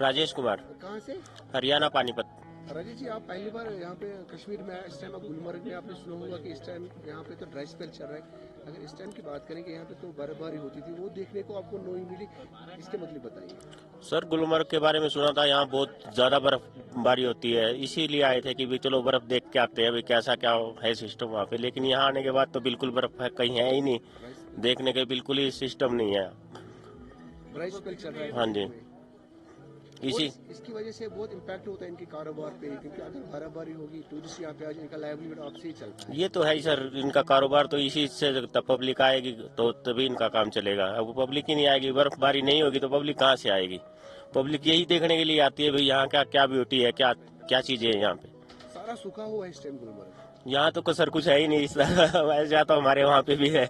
राजेश कुमार, कहाँ से? हरियाणा पानीपत। राजेश जी, आप पहली बार यहाँ पे कश्मीर में आए, इस टाइम आप गुलमर्ग में आपने सुना होगा कि इस टाइम यहाँ पे तो ड्राई स्पेल चल रहा है। अगर इस टाइम की बात करें कि यहाँ पे तो बर्फबारी होती थी, वो देखने को आपको नहीं मिली, इसके मतलब बताइए। सर गुलमर्ग के बारे में सुना था, यहाँ बहुत ज्यादा बर्फबारी होती है, इसीलिए आए थे कि भी चलो बर्फ देख के आते हैं भी कैसा क्या है सिस्टम वहाँ पे। लेकिन यहाँ आने के बाद तो बिल्कुल बर्फ है, कहीं है ही नहीं, देखने के बिल्कुल ही सिस्टम नहीं है। ड्राई स्पेल चल रहा है। हाँ जी, इसी इसकी वजह से बहुत इम्पैक्ट होता है इनके कारोबार पे, क्योंकि अगर बर्फबारी होगी टूरिस्ट यहाँ पे आज इनका लाइवलीहुड आपसे ही चलता है। ये तो है ही सर, इनका कारोबार तो इसी से तब पब्लिक आएगी तो तभी इनका काम चलेगा। अब पब्लिक ही नहीं आएगी, बर्फबारी नहीं होगी तो पब्लिक कहाँ से आएगी? पब्लिक यही देखने के लिए आती है भाई यहाँ क्या क्या ब्यूटी है, क्या क्या चीजें हैं यहाँ पे। सारा सूखा हुआ है इस टाइम गुलमर्ग। यहाँ तो सर कुछ है ही नहीं वैसे तो हमारे वहाँ पे भी है,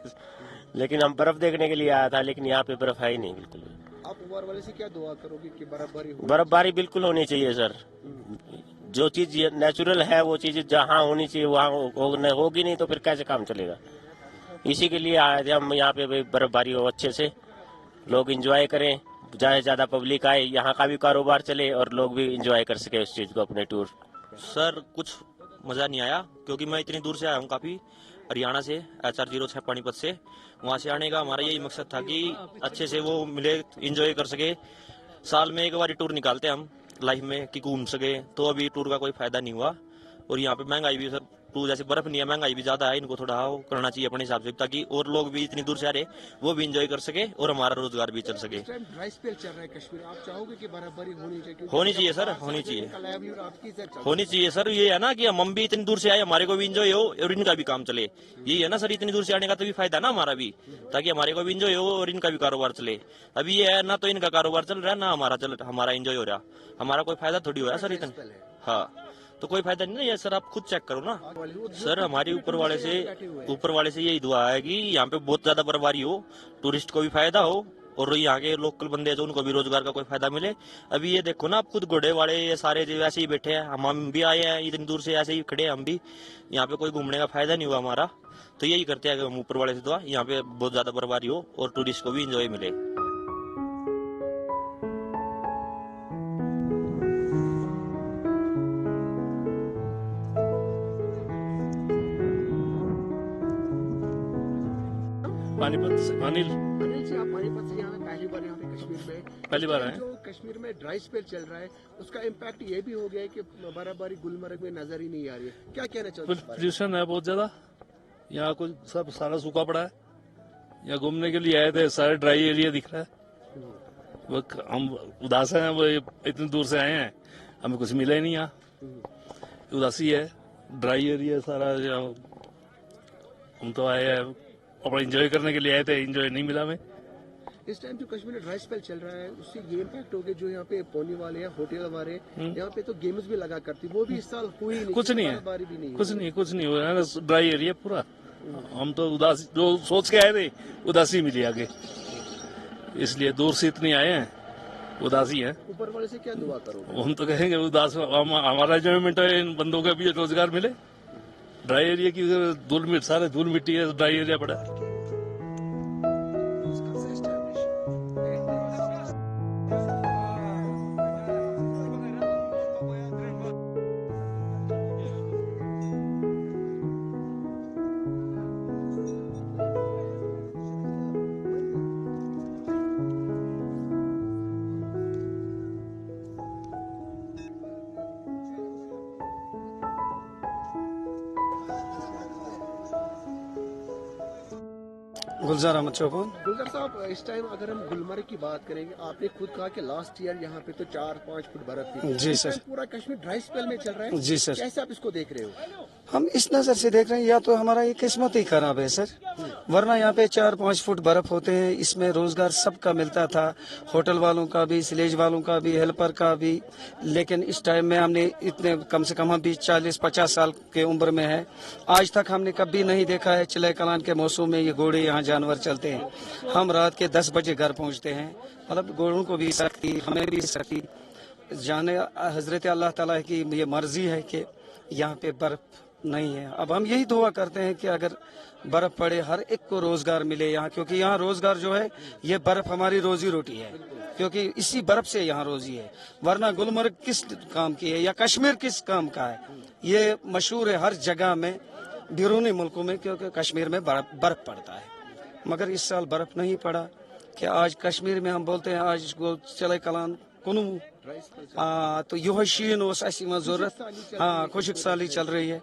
लेकिन हम बर्फ देखने के लिए आया था, लेकिन यहाँ पे बर्फ है ही नहीं बिल्कुल भी। आप ऊपर वाले से क्या दुआ करोगे कि बर्फबारी हो? बर्फबारी बिल्कुल होनी चाहिए सर, जो चीज नेचुरल है वो चीज जहाँ होनी चाहिए वहाँ होगी नहीं तो फिर कैसे काम चलेगा। इसी के लिए आए थे हम यहाँ पे भाई बर्फबारी हो अच्छे से, लोग एंजॉय करें, ज्यादा से ज्यादा पब्लिक आए, यहाँ का भी कारोबार चले और लोग भी एंजॉय कर सके उस चीज को, अपने टूर। सर कुछ मज़ा नहीं आया, क्योंकि मैं इतनी दूर से आया हूँ, काफ़ी हरियाणा से, HR06 पानीपत से। वहाँ से आने का हमारा यही मकसद था कि अच्छे से वो मिले, एंजॉय कर सके। साल में एक बार टूर निकालते हैं हम लाइफ में कि घूम सके, तो अभी टूर का कोई फायदा नहीं हुआ। और यहाँ पे महंगाई भी सर, टूर जैसे बर्फ नहीं है, महंगाई भी ज्यादा है, इनको थोड़ा वो करना चाहिए अपने हिसाब से, ताकि और लोग भी इतनी दूर से आ रहे वो भी एंजॉय कर सके और हमारा रोजगार भी चल सके। इस टाइम ड्राई स्पेल चल रहा है कश्मीर, आप चाहोगे कि बर्फबारी होनी चाहिए? क्योंकि होनी चाहिए सर, होनी इनका चाहिए, livelihood आपकी से चलता है। होनी चाहिए सर। ये है ना कि हम भी इतनी दूर से आए, हमारे को भी इंजॉय हो और इनका भी काम चले। यही है ना सर, इतनी दूर से आने का तो भी फायदा ना हमारा भी, ताकि हमारे को भी इंजॉय हो और इनका भी कारोबार चले। अभी ये है ना, तो इनका कारोबार चल रहा है ना हमारा इंजॉय हो रहा, हमारा कोई फायदा थोड़ी हो रहा सर इतना। हाँ, तो कोई फायदा नहीं है सर, आप खुद चेक करो ना सर। हमारी ऊपर वाले से यही दुआ है कि यहाँ पे बहुत ज्यादा बर्फबारी हो, टूरिस्ट को भी फायदा हो और यहाँ के लोकल बंदे जो उनको भी रोजगार का कोई फायदा मिले। अभी ये देखो ना, आप खुद घोड़े वाले ये सारे जो ऐसे ही बैठे हैं, हम भी आए हैं इतनी दूर से, ऐसे ही खड़े हैं हम भी। यहाँ पे कोई घूमने का फायदा नहीं हुआ हमारा, तो यही करते हैं कि हम ऊपर वाले से दुआ यहाँ पे बहुत ज्यादा बर्फबारी हो और टूरिस्ट को भी इंजॉय मिले। पानीपत से अनिल। अनिल जी, आप पानीपत से यहाँ पहली बार यहाँ पे कश्मीर में पहली बार आए। जो कश्मीर में ड्राई स्पेल चल रहा है, उसका इम्पैक्ट ये भी हो गया है कि बर्फबारी गुलमर्ग में नजर ही नहीं आ रही है, क्या कहना चाहते हैं? पोल्यूशन है बहुत ज्यादा, यहाँ कुछ सब सारा सूखा पड़ा है। यहाँ घूमने के लिए आए थे, सारे ड्राई एरिया दिख रहा है। वो हम उदास हैं, वो इतनी दूर से आए हैं, हमें कुछ मिला ही नहीं यहाँ, उदासी है, ड्राई एरिया सारा। हम तो आए हैं अपना एंजॉय करने के लिए आए थे, एंजॉय नहीं मिला हमें। इस टाइम जो कश्मीर में ड्राई स्पेल चल रहा है, उससे ये इम्पैक्ट हो गया जो यहाँ पे पोनी वाले हैं, होटल वाले, यहाँ पे तो गेम्स भी लगा करती, वो भी इस साल हुई नहीं, कुछ नहीं है, बर्फबारी भी नहीं कुछ नहीं हुआ है, ड्राई एरिया पूरा। हम तो उदासी, जो सोच के आए थे उदासी मिली आगे, इसलिए दूर से इतनी आए हैं, उदासी है। ऊपर वाले से क्या दुआ करोगे? हम तो कहेंगे उदास, हमारा एंजॉयमेंट है, इन बंदों का भी रोजगार मिले। ड्राई एरिया की सारे धूल मिट्टी है, ड्राई एरिया पड़ा है। गुलजार अहमद चौकोन। गुलजार साहब, इस टाइम अगर हम गुलमर्ग की बात करेंगे, आपने खुद कहा कि लास्ट ईयर यहाँ पे तो 4-5 फुट बर्फ थी। जी इस सर। टाइम पूरा कश्मीर ड्राई स्पेल में चल रहा है। जी सर। कैसे आप इसको देख रहे हो? हम इस नजर से देख रहे हैं, या तो हमारा ये किस्मत ही खराब है सर, वरना यहाँ पे 4-5 फुट बर्फ होते हैं, इसमें रोजगार सबका मिलता था, होटल वालों का भी, स्लेज वालों का भी, हेल्पर का भी। लेकिन इस टाइम में हमने इतने, कम से कम हम भी 40-50 साल के उम्र में है, आज तक हमने कभी नहीं देखा है चिल्ला कलान के मौसम में ये घोड़े यहाँ जानवर चलते हैं। हम रात के 10 बजे घर पहुँचते हैं, मतलब घोड़ों को भी सख्ती, हमें भी सख्ती। जाने हजरत अल्लाह ताला की ये मर्जी है कि यहाँ पे बर्फ नहीं है। अब हम यही दुआ करते हैं कि अगर बर्फ पड़े हर एक को रोजगार मिले यहाँ, क्योंकि यहाँ रोजगार जो है ये बर्फ हमारी रोजी रोटी है, क्योंकि इसी बर्फ से यहाँ रोजी है। वरना गुलमर्ग किस काम की है या कश्मीर किस काम का है, ये मशहूर है हर जगह में, बैरूनी मुल्कों में, क्योंकि कश्मीर में बर्फ पड़ता है। मगर इस साल बर्फ नहीं पड़ा कि आज कश्मीर में हम बोलते हैं आज को चले कलान कुनू, तो यह शीन ओस ऐसी जरूरत, हाँ खुशक साली चल रही है,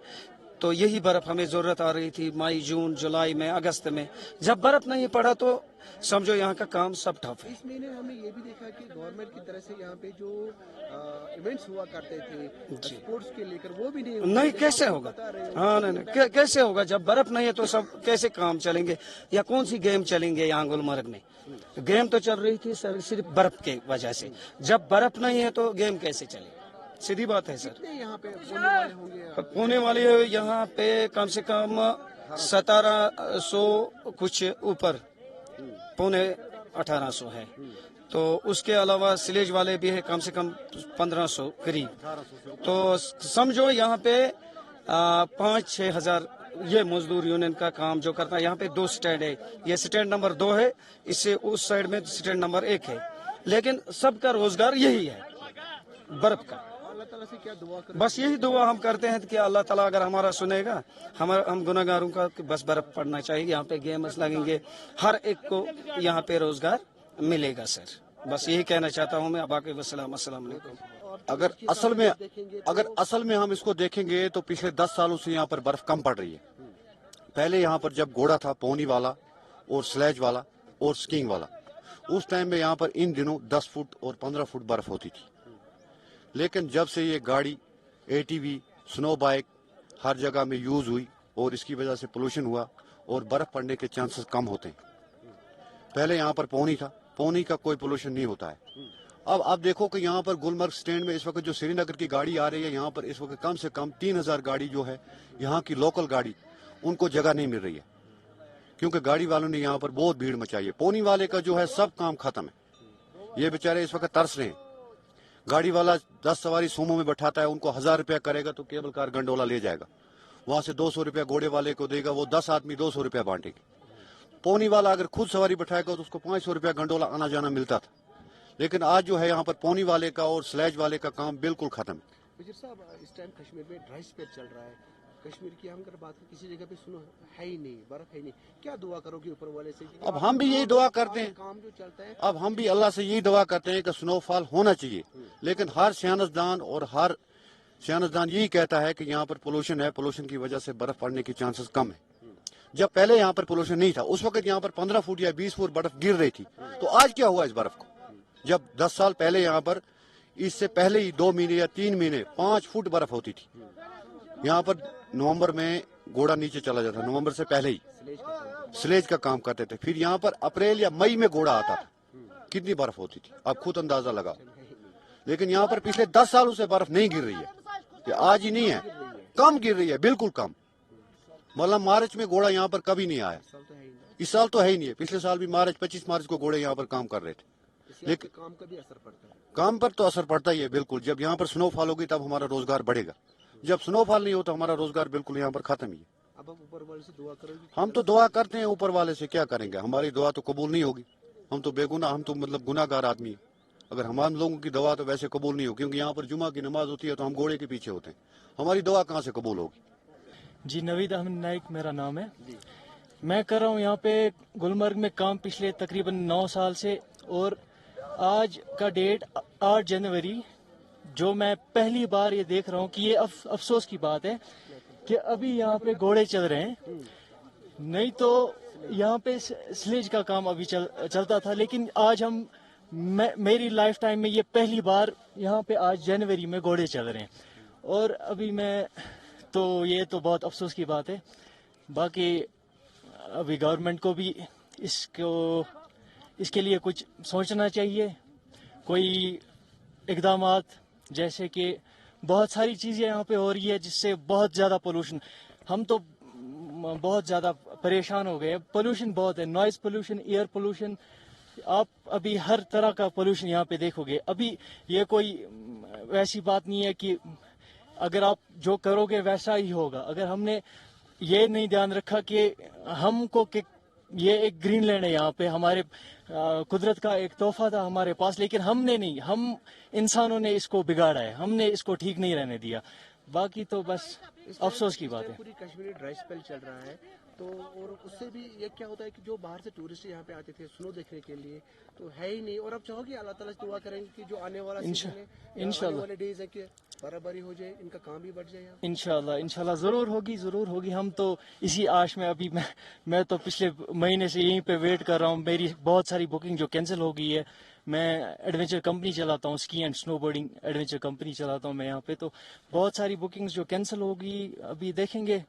तो यही बर्फ हमें जरूरत आ रही थी मई जून जुलाई में अगस्त में। जब बर्फ नहीं पड़ा तो समझो यहाँ का काम सब ठप है। इस महीने हमने ये भी देखा कि गवर्नमेंट की तरफ से यहाँ पे जो इवेंट्स हुआ करते थे स्पोर्ट्स के लेकर, वो भी नहीं कैसे होगा? हाँ नहीं कैसे होगा जब बर्फ नहीं है तो सब कैसे काम चलेंगे या कौन सी गेम चलेंगे यहाँ गुलमर्ग में? गेम तो चल रही थी सर सिर्फ बर्फ के वजह से, जब बर्फ नहीं है तो गेम कैसे चले? सीधी बात है सर। यहाँ पे होने वाले होंगे, होने वाली है यहाँ पे कम से कम 1700 कुछ ऊपर, पौने 1800 है, तो उसके अलावा सिलेज वाले भी है कम से कम 1500 करीब। तो समझो यहाँ पे 5-6 हजार ये मजदूर यूनियन का काम जो करता है। यहाँ पे 2 स्टैंड है, ये स्टैंड नंबर 2 है, इससे उस साइड में स्टैंड नंबर 1 है, लेकिन सबका रोजगार यही है बर्फ का। अल्लाह ताला से क्या दुआ करें? बस यही दुआ हम करते हैं कि अल्लाह ताला अगर हमारा सुनेगा, हम गुनाहगारों का कि बस बर्फ पड़ना चाहिए, यहाँ पे गेम्स लगेंगे, हर एक को यहाँ पे रोजगार मिलेगा सर। बस यही कहना चाहता हूँ मैं। बाकी वस्सलाम, अस्सलाम वालेकुम। अगर असल में हम इसको देखेंगे तो पिछले 10 सालों से यहाँ पर बर्फ कम पड़ रही है। पहले यहाँ पर जब घोड़ा था पोनी वाला और स्लेज वाला और स्कीइंग वाला, उस टाइम में यहाँ पर इन दिनों 10 फुट और 15 फुट बर्फ होती थी। लेकिन जब से ये गाड़ी ATV स्नो बाइक हर जगह में यूज हुई और इसकी वजह से पोल्यूशन हुआ और बर्फ पड़ने के चांसेस कम होते हैं। पहले यहाँ पर पोनी था, पोनी का कोई पोल्यूशन नहीं होता है। अब आप देखो कि यहाँ पर गुलमर्ग स्टैंड में इस वक्त जो श्रीनगर की गाड़ी आ रही है, यहाँ पर इस वक्त कम से कम 3000 गाड़ी जो है यहाँ की लोकल गाड़ी, उनको जगह नहीं मिल रही है, क्योंकि गाड़ी वालों ने यहाँ पर बहुत भीड़ मचाई है। पोनी वाले का जो है सब काम खत्म है, ये बेचारे इस वक्त तरस रहे हैं। गाड़ी वाला 10 सवारी सोमो में बैठाता है, उनको 1000 रुपया करेगा तो केबल कार गंडोला ले जाएगा, वहां से 200 रुपया घोड़े वाले को देगा, वो 10 आदमी 200 रुपया बांटेंगे। पोनी वाला अगर खुद सवारी बैठाएगा तो उसको 500 रुपया गंडोला आना जाना मिलता था। लेकिन आज जो है यहाँ पर पोनी वाले का और स्लेज वाले का काम बिल्कुल खत्म है। वजीर साहब, इस टाइम कश्मीर में ड्राई स्पेल चल रहा है, कश्मीर की हम अगर बात करें किसी जगह पे सुनो है ही नहीं, बर्फ है ही नहीं, क्या दुआ करोगे ऊपर वाले से? अब हम भी यही दुआ करते हैं, काम जो चलता है, अब हम भी अल्लाह से यही दुआ करते हैं कि स्नोफॉल होना चाहिए। लेकिन हर सियासतदान और हर सियासतदान यही कहता है कि यहाँ पर पोल्यूशन है, पोल्यूशन की वजह से बर्फ पड़ने के चांसेस कम है। जब पहले यहाँ पर पोल्यूशन नहीं था उस वक्त यहाँ पर 15 फुट या 20 फुट बर्फ गिर रही थी, तो आज क्या हुआ इस बर्फ को? जब 10 साल पहले यहाँ पर, इससे पहले ही 2 महीने या 3 महीने 5 फुट बर्फ होती थी। यहाँ पर नवंबर में घोड़ा नीचे चला जाता, नवंबर से पहले ही स्लेज का काम करते थे। फिर यहाँ पर अप्रैल या मई में घोड़ा आता था, कितनी बर्फ होती थी आप खुद अंदाजा लगा। लेकिन यहाँ पर पिछले 10 सालों से बर्फ नहीं गिर रही है, ये आज ही नहीं है, कम गिर रही है, बिल्कुल कम। मतलब मार्च में घोड़ा यहाँ पर कभी नहीं आया, इस साल तो है ही नहीं है। पिछले साल भी 25 मार्च को घोड़े यहाँ पर काम कर रहे थे। लेकिन काम का भी असर पड़ता है, काम पर तो असर पड़ता ही है बिल्कुल। जब यहाँ पर स्नोफॉल होगी तब हमारा रोजगार बढ़ेगा, जब स्नोफॉल नहीं हो तो हमारा रोजगार बिल्कुल यहाँ पर खत्म ही है। अब आप ऊपर वाले से दुआ करोगे? हम तो दुआ करते हैं, ऊपर वाले से क्या करेंगे, हमारी दुआ तो कबूल नहीं होगी। हम तो बेगुनाह, हम तो मतलब गुनाहगार आदमी है। अगर हम लोगों की दुआ तो वैसे कबूल नहीं होगी, क्योंकि यहाँ पर जुमा की नमाज होती है तो हम घोड़े के पीछे होते हैं, हमारी दुआ कहाँ से कबूल होगी? जी, नवीद अहमद नाइक मेरा नाम है। मैं कर रहा हूँ यहाँ पे गुलमर्ग में काम पिछले तकरीबन 9 साल से, और आज का डेट 8 जनवरी, जो मैं पहली बार ये देख रहा हूँ कि ये अफसोस की बात है कि अभी यहाँ पे घोड़े चल रहे हैं। नहीं तो यहाँ पे स्लेज का काम अभी चलता था, लेकिन आज मेरी लाइफ टाइम में ये पहली बार यहाँ पे आज जनवरी में घोड़े चल रहे हैं। और अभी ये तो बहुत अफसोस की बात है। बाकी अभी गवर्नमेंट को भी इसके लिए कुछ सोचना चाहिए, कोई इकदामात, जैसे कि बहुत सारी चीज़ें यहाँ पे हो रही है जिससे बहुत ज़्यादा पोल्यूशन, हम तो बहुत ज़्यादा परेशान हो गए। पोल्यूशन बहुत है, नॉइज़ पोल्यूशन, एयर पोल्यूशन, आप अभी हर तरह का पोल्यूशन यहाँ पे देखोगे। अभी ये कोई वैसी बात नहीं है कि अगर आप जो करोगे वैसा ही होगा। अगर हमने ये नहीं ध्यान रखा कि हमको कि ये एक ग्रीन लैंड है, यहाँ पे हमारे कुदरत का एक तोहफा था हमारे पास, लेकिन हमने नहीं, हम इंसानों ने इसको बिगाड़ा है, हमने इसको ठीक नहीं रहने दिया। बाकी तो बस अफसोस की बात है। पूरी कश्मीरी ड्राई स्पेल चल रहा है, तो और उससे भी ये क्या होता है कि जो बाहर से टूरिस्ट यहाँ पे आते थे स्नो देखने के लिए, तो है ही नहीं। और अब चाहोगे अल्लाह ताला से दुआ करेंगे कि जो आने वाला सीजन है, आने वाले डेज है कि बराबरी हो जाए, इनका काम भी बढ़ जाए यहाँ। इंशाल्लाह ज़रूर होगी। हम तो इसी आश में अभी मैं तो पिछले महीने से यहीं पे वेट कर रहा हूँ। मेरी बहुत सारी बुकिंग जो कैंसिल हो गई है। मैं एडवेंचर कंपनी चलाता हूँ, ski and snowboarding adventure company चलाता हूँ मैं यहाँ पे, तो बहुत सारी बुकिंग्स जो कैंसिल हो गई, अभी देखेंगे।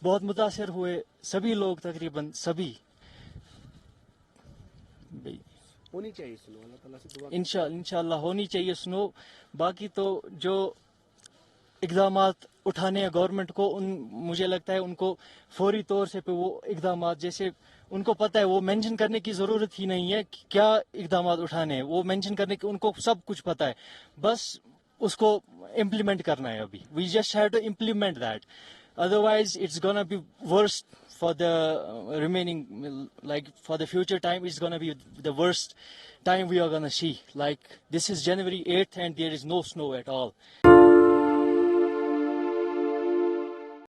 बहुत मुतासर हुए सभी लोग, तकरीबन सभी। होनी चाहिए स्नो, अल्लाह ताला से दुआ। इंशाल्लाह होनी चाहिए स्नो। बाकी तो जो इक़दामात उठाने हैं गवर्नमेंट को, मुझे लगता है उनको फौरी तौर से पे वो इक़दामात, जैसे उनको पता है, वो मेंशन करने की ज़रूरत ही नहीं है कि क्या इक़दामात उठाने हैं, वो मेंशन करने की उनको सब कुछ पता है, बस उसको इम्प्लीमेंट करना है। अभी we just have to implement that, otherwise it's gonna be worse for the remaining, like for the future time, it's gonna be the worst time we are gonna see. Like this is January 8th and there is no snow at all.